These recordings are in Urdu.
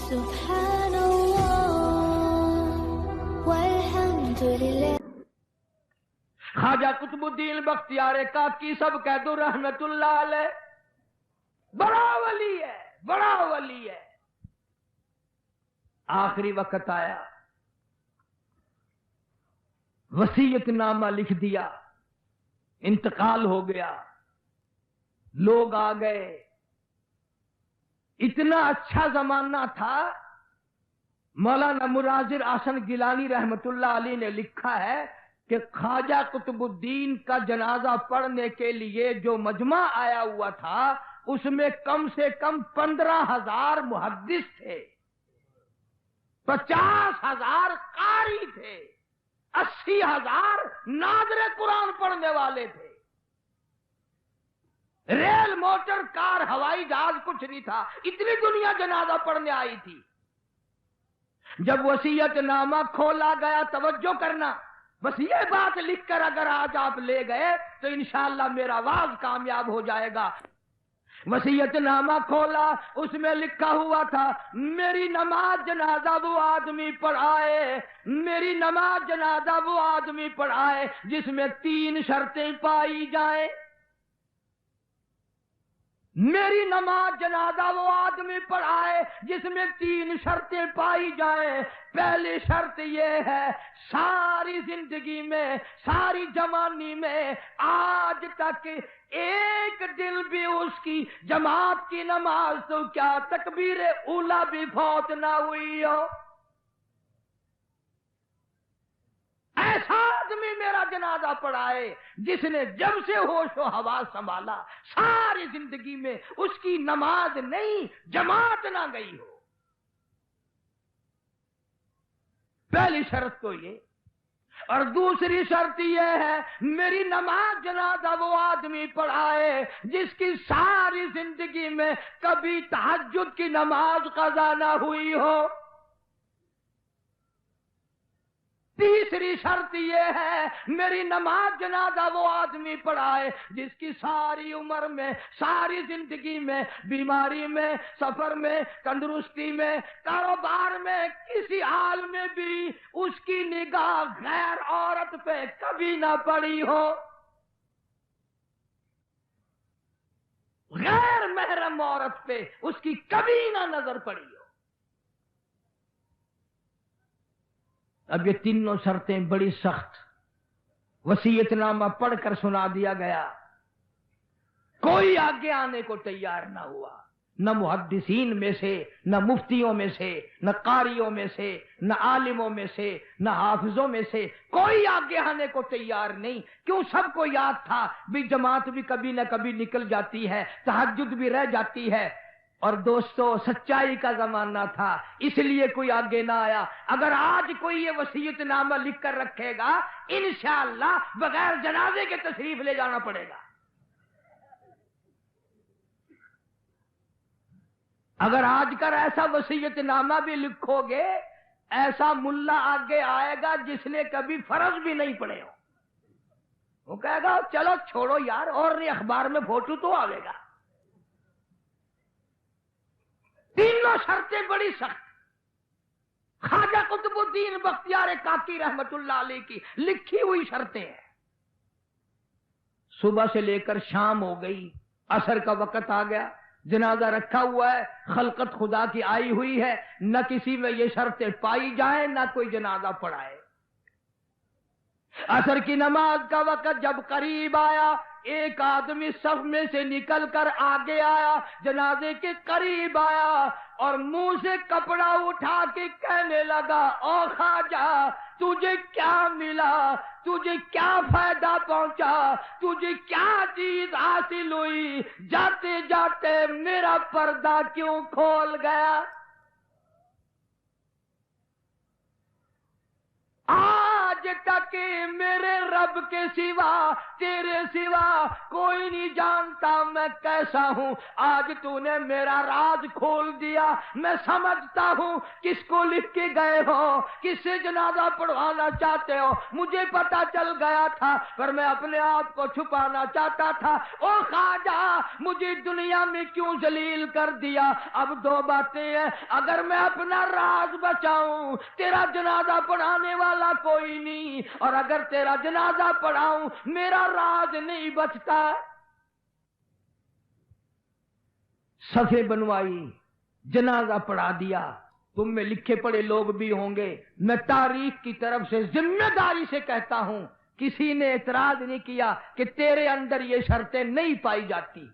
خواجہ قطب الدین بختیار کاکی سب کہہ دو رحمت اللہ علیہ، بڑا ولی ہے، بڑا ولی ہے۔ آخری وقت آیا، وصیت نامہ لکھ دیا، انتقال ہو گیا، لوگ آ گئے۔ اتنا اچھا زمانہ تھا، مولانا مناظر احسن گیلانی رحمت اللہ علیہ نے لکھا ہے کہ خواجہ قطب الدین کا جنازہ پڑھنے کے لیے جو مجمع آیا ہوا تھا اس میں کم سے کم 15,000 محدث تھے، 50,000 قاری تھے، 80,000 ناظر قرآن پڑھنے والے تھے۔ ریل، موٹر، کار، ہوائی جہاز کچھ نہیں تھا، اتنی دنیا جنازہ پڑھنے آئی تھی۔ جب وصیت نامہ کھولا گیا، توجہ کرنا، بس یہ بات لکھ کر اگر آج آپ لے گئے تو انشاءاللہ میرا واز کامیاب ہو جائے گا۔ وصیت نامہ کھولا، اس میں لکھا ہوا تھا میری نماز جنازہ وہ آدمی پڑھائے، میری نماز جنازہ وہ آدمی پڑھائے جس میں 3 شرطیں پائی جائیں۔ میری نماز جنازہ وہ آدمی پڑھائے جس میں 3 شرطیں پائی جائیں۔ پہلی شرط یہ ہے، ساری زندگی میں، ساری جوانی میں آج تک ایک دن بھی اس کی جماعت کی نماز تو کیا تکبیر اولا بھی فوت نہ ہوئی ہو۔ ایسا آدمی میرا جنازہ پڑھائے جس نے جب سے ہوش و حواس سنبھالا ساری زندگی میں اس کی نماز نہیں، جماعت نہ گئی ہو۔ پہلی شرط تو یہ، اور دوسری شرط یہ ہے میری نماز جنازہ وہ آدمی پڑھائے جس کی ساری زندگی میں کبھی تہجد کی نماز قضا نہ ہوئی ہو۔ تیسری شرط یہ ہے میری نماز جنازہ وہ آدمی پڑھائے جس کی ساری عمر میں، ساری زندگی میں، بیماری میں، سفر میں، تندرستی میں، کاروبار میں، کسی حال میں بھی اس کی نگاہ غیر عورت پہ کبھی نہ پڑی ہو، غیر محرم عورت پہ اس کی کبھی نہ نظر پڑی ہو۔ اب یہ تینوں شرطیں بڑی سخت، وصیت نامہ پڑھ کر سنا دیا گیا، کوئی آگے آنے کو تیار نہ ہوا، نہ محدثین میں سے، نہ مفتیوں میں سے، نہ قاریوں میں سے، نہ عالموں میں سے، نہ حافظوں میں سے، کوئی آگے آنے کو تیار نہیں۔ کیوں؟ سب کو یاد تھا بھی جماعت بھی کبھی نہ کبھی نکل جاتی ہے، تہجد بھی رہ جاتی ہے، اور دوستو سچائی کا زمانہ تھا اس لیے کوئی آگے نہ آیا۔ اگر آج کوئی یہ وصیت نامہ لکھ کر رکھے گا انشاءاللہ بغیر جنازے کے تشریف لے جانا پڑے گا۔ اگر آج کر ایسا وصیت نامہ بھی لکھو گے، ایسا ملا آگے آئے گا جس نے کبھی فرض بھی نہیں پڑھے ہو، وہ کہے گا چلو چھوڑو یار، اور نہیں اخبار میں فوٹو تو آئے گا۔ تینوں شرطیں بڑی سخت، خواجہ قطب الدین بختیار کاکی رحمت اللہ علیہ کی لکھی ہوئی شرطیں ہیں۔ صبح سے لے کر شام ہو گئی، عصر کا وقت آ گیا، جنازہ رکھا ہوا ہے، خلقت خدا کی آئی ہوئی ہے، نہ کسی میں یہ شرطیں پائی جائیں، نہ کوئی جنازہ پڑھائے۔ عصر کی نماز کا وقت جب قریب آیا، ایک آدمی صف میں سے نکل کر آگے آیا، جنازے کے قریب آیا اور منہ سے کپڑا اٹھا کے کہنے لگا او خواجہ تجھے کیا ملا، تجھے کیا فائدہ پہنچا، تجھے کیا چیز حاصل ہوئی، جاتے جاتے میرا پردہ کیوں کھول گیا۔ آج آج تک میرے رب کے سوا تیرے سوا کوئی نہیں جانتا میں کیسا ہوں. آج تو نے میرا راز کھول دیا. میں سمجھتا ہوں کس کو لکھ کے گئے ہو, کس سے جنازہ پڑھوانا چاہتے ہو. مجھے پتا چل گیا تھا پر میں اپنے آپ کو چھپانا چاہتا تھا. او خواجہ مجھے دنیا میں کیوں ذلیل کر دیا. اب دو باتیں ہیں, اگر میں اپنا راز بچاؤں تیرا جنازہ پڑھانے والا کوئی نہیں, اور اگر تیرا جنازہ پڑھاؤں میرا راز نہیں بچتا. صفحے بنوائی, جنازہ پڑھا دیا. تم میں لکھے پڑھے لوگ بھی ہوں گے, میں تاریخ کی طرف سے ذمہ داری سے کہتا ہوں کسی نے اعتراض نہیں کیا کہ تیرے اندر یہ شرطیں نہیں پائی جاتی.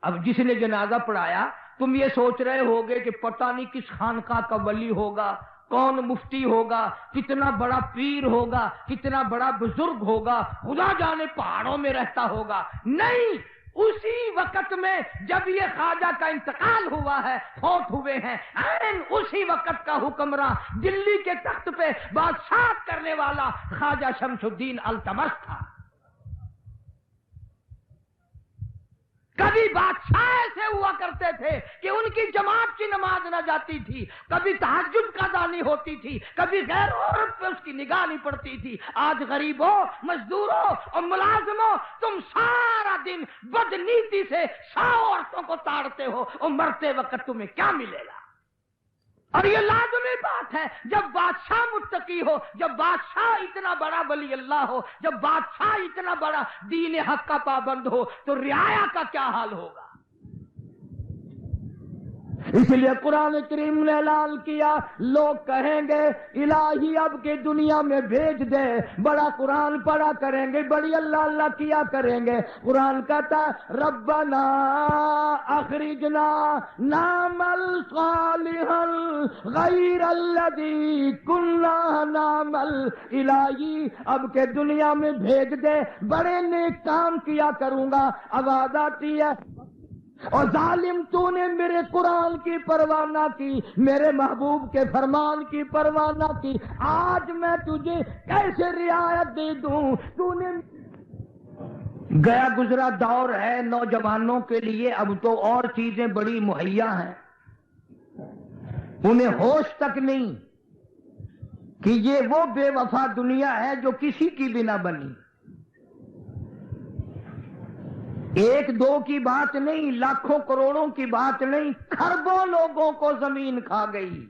اب جس نے جنازہ پڑھایا تم یہ سوچ رہے ہوگے کہ پتہ نہیں کس خانقاہ کا ولی ہوگا, کون مفتی ہوگا, کتنا بڑا پیر ہوگا, کتنا بڑا بزرگ ہوگا, خدا جانے پہاڑوں میں رہتا ہوگا. نہیں, اسی وقت میں جب یہ خواجہ کا انتقال ہوا ہے, فوت ہوئے ہیں, اسی وقت کا حکمراں دلی کے تخت پہ بادشاہت کرنے والا خواجہ شمس الدین التمش تھا. کبھی بادشاہ ایسے ہوا کرتے تھے کہ ان کی جماعت کی نماز نہ جاتی تھی, کبھی تہجد قضا نہیں ہوتی تھی, کبھی غیر عورت پہ اس کی نگاہ نہیں پڑتی تھی. آج غریبوں, مزدوروں اور ملازموں تم سارا دن بدنیتی سے 100 عورتوں کو تاڑتے ہو, اور مرتے وقت تمہیں کیا ملے گا؟ اور یہ لازمی بات ہے, جب بادشاہ متقی ہو, جب بادشاہ اتنا بڑا ولی اللہ ہو, جب بادشاہ اتنا بڑا دین حق کا پابند ہو, تو رعایا کا کیا حال ہوگا؟ اس لیے قرآن کریم نے اعلان کیا, لوگ کہیں گے الہی اب کے دنیا میں بھیج دے. بڑا قرآن پڑھا کریں گے, بڑی اللہ اللہ کیا کریں گے. قرآن کہتا ربنا اخرجنا نعمل صالحا غیر الذی کنا نعمل. الہی اب کے دنیا میں بھیج دے, بڑے نیک کام کیا کروں گا. آواز آتی ہے, اور ظالم تو نے میرے قرآن کی پرواہ نہ کی, میرے محبوب کے فرمان کی پرواہ نہ کی. آج میں تجھے کیسے رعایت دے دوں؟ تو نے گیا گزرا دور ہے نوجوانوں کے لیے, اب تو اور چیزیں بڑی مہیا ہیں, انہیں ہوش تک نہیں کہ یہ وہ بے وفا دنیا ہے جو کسی کی بھی نہ بنی. ایک دو کی بات نہیں, لاکھوں کروڑوں کی بات نہیں, کھربوں لوگوں کو زمین کھا گئی,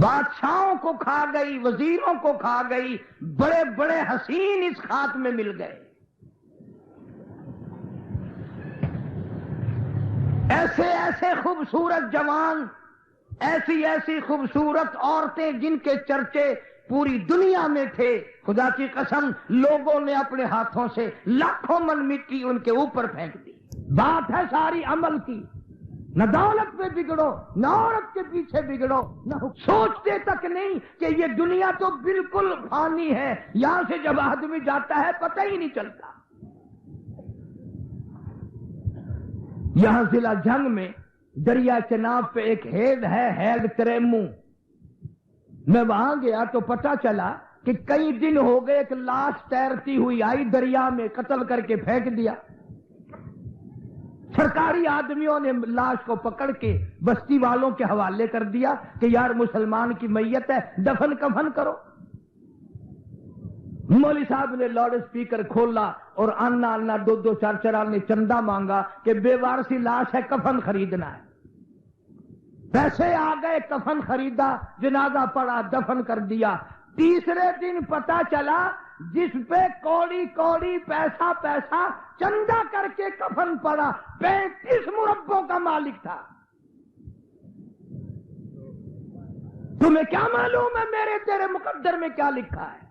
بادشاہوں کو کھا گئی, وزیروں کو کھا گئی, بڑے بڑے حسین اس خاک میں مل گئے. ایسے ایسے خوبصورت جوان, ایسی ایسی خوبصورت عورتیں جن کے چرچے پوری دنیا میں تھے, خدا کی قسم لوگوں نے اپنے ہاتھوں سے لاکھوں من مٹی ان کے اوپر پھینک دی. بات ہے ساری عمل کی, نہ دولت پہ بگڑو, نہ عورت کے پیچھے بگڑو, نہ سوچتے تک نہیں کہ یہ دنیا تو بالکل فانی ہے, یہاں سے جب آدمی جاتا ہے پتہ ہی نہیں چلتا. یہاں ضلع جنگ میں دریا چناب پہ ایک ہیڈ ہے, ہیڈ تریمو. میں وہاں گیا تو پتا چلا کہ کئی دن ہو گئے ایک لاش تیرتی ہوئی آئی, دریا میں قتل کر کے پھینک دیا. سرکاری آدمیوں نے لاش کو پکڑ کے بستی والوں کے حوالے کر دیا کہ یار مسلمان کی میت ہے, دفن کفن کرو. مولوی صاحب نے لاؤڈ اسپیکر کھولا اور آنا آنا 2-2 4-4 نے چندہ مانگا کہ بے وارسی لاش ہے, کفن خریدنا ہے. پیسے آ گئے, کفن خریدا, جنازہ پڑا, دفن کر دیا. تیسرے دن پتا چلا جس پہ کوڑی کوڑی پیسہ پیسہ چندہ کر کے کفن پڑا 35 مربوں کا مالک تھا. تمہیں کیا معلوم ہے میرے تیرے مقدر میں کیا لکھا ہے؟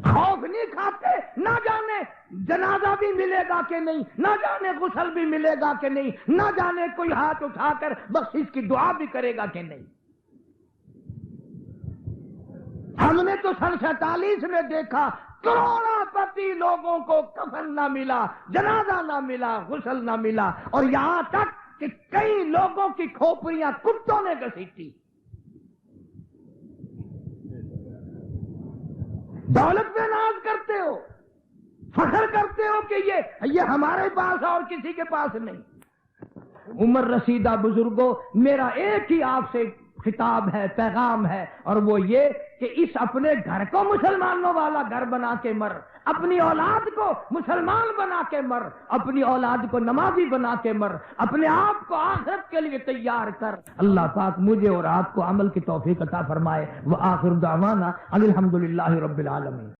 خوف نہیں کھاتے, نہ جانے جنازہ بھی ملے گا کہ نہیں, نہ جانے غسل بھی ملے گا کہ نہیں, نہ جانے کوئی ہاتھ اٹھا کر بخشش کی دعا بھی کرے گا کہ نہیں. ہم نے تو سن 47 میں دیکھا کروڑوں پتی لوگوں کو کفن نہ ملا, جنازہ نہ ملا, غسل نہ ملا, اور یہاں تک کہ کئی لوگوں کی کھوپڑیاں کتوں نے گھسیٹی. دولت پہ ناز کرتے ہو، فخر کرتے ہو کہ یہ ہمارے پاس ہے اور کسی کے پاس نہیں. عمر رسیدہ بزرگوں، میرا ایک ہی آپ سے خطاب ہے، پیغام ہے، اور وہ یہ کہ اس اپنے گھر کو مسلمانوں والا گھر بنا کے مر، اپنی اولاد کو مسلمان بنا کے مر، اپنی اولاد کو نمازی بنا کے مر، اپنے آپ کو آخرت کے لیے تیار کر. اللہ پاک مجھے اور آپ کو عمل کی توفیق عطا فرمائے. وآخر دعوانا ان الحمدللہ رب العالمین.